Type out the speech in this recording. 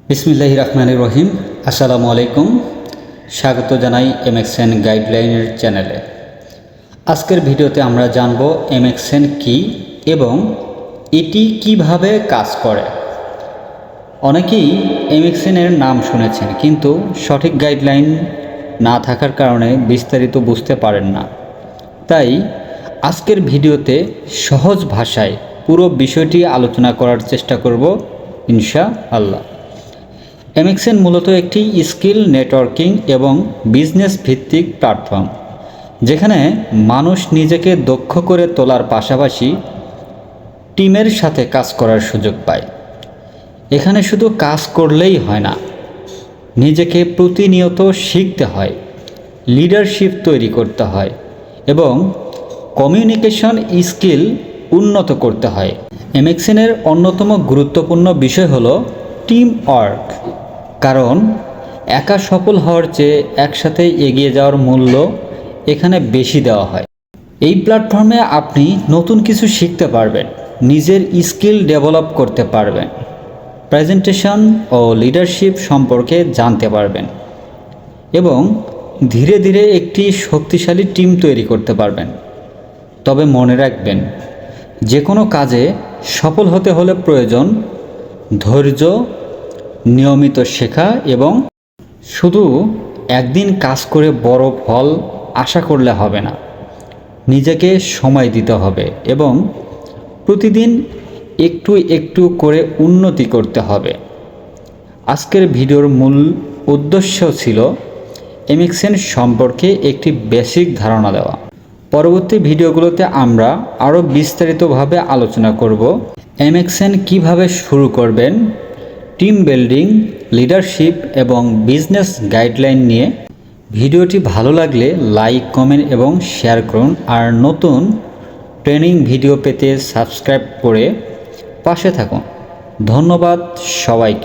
বিসমিল্লাহির রহমানির রহিম। আসসালামু আলাইকুম। স্বাগত জানাই এমএক্সএন গাইডলাইনের চ্যানেলে। আজকের ভিডিওতে আমরা জানব এমএক্সএন কি এবং এটি কিভাবে কাজ করে। অনেকেই এমএক্সএনের নাম শুনেছেন, কিন্তু সঠিক গাইডলাইন না থাকার কারণে বিস্তারিত বুঝতে পারেন না। তাই আজকের ভিডিওতে সহজ ভাষায় পুরো বিষয়টি আলোচনা করার চেষ্টা করব ইনশাআল্লাহ। এমএক্সএন মূলত একটি স্কিল নেটওয়ার্কিং এবং বিজনেস ভিত্তিক প্ল্যাটফর্ম, যেখানে মানুষ নিজেকে দক্ষ করে তোলার পাশাপাশি টিমের সাথে কাজ করার সুযোগ পায়। এখানে শুধু কাজ করলেই হয় না, নিজেকে প্রতিনিয়ত শিখতে হয়, লিডারশিপ তৈরি করতে হয় এবং কমিউনিকেশন স্কিল উন্নত করতে হয়। এমএক্সএনের অন্যতম গুরুত্বপূর্ণ বিষয় হলো টিম ওয়ার্ক, কারণ একা সফল হওয়ার চেয়ে একসাথে এগিয়ে যাওয়ার মূল্য এখানে বেশি দেওয়া হয়। এই প্ল্যাটফর্মে আপনি নতুন কিছু শিখতে পারবেন, নিজের স্কিল ডেভেলপ করতে পারবেন, প্রেজেন্টেশন ও লিডারশিপ সম্পর্কে জানতে পারবেন এবং ধীরে ধীরে একটি শক্তিশালী টিম তৈরি করতে পারবেন। তবে মনে রাখবেন, যে কোনো কাজে সফল হতে হলে প্রয়োজন ধৈর্য, নিয়মিত শেখা এবং শুধু একদিন কাজ করে বড় ফল আশা করলে হবে না। নিজেকে সময় দিতে হবে এবং প্রতিদিন একটু একটু করে উন্নতি করতে হবে। আজকের ভিডিওর মূল উদ্দেশ্য ছিল এমএক্সএন সম্পর্কে একটি বেসিক ধারণা দেওয়া। পরবর্তী ভিডিওগুলোতে আমরা আরও বিস্তারিতভাবে আলোচনা করব এমএক্সএন কিভাবে শুরু করবেন, টিম বিল্ডিং, লিডারশিপ এবং বিজনেস গাইডলাইন নিয়ে। ভিডিওটি ভালো লাগলে লাইক, কমেন্ট এবং শেয়ার করুন। আর নতুন ট্রেনিং ভিডিও পেতে সাবস্ক্রাইব করে পাশে থাকুন। ধন্যবাদ সবাইকে।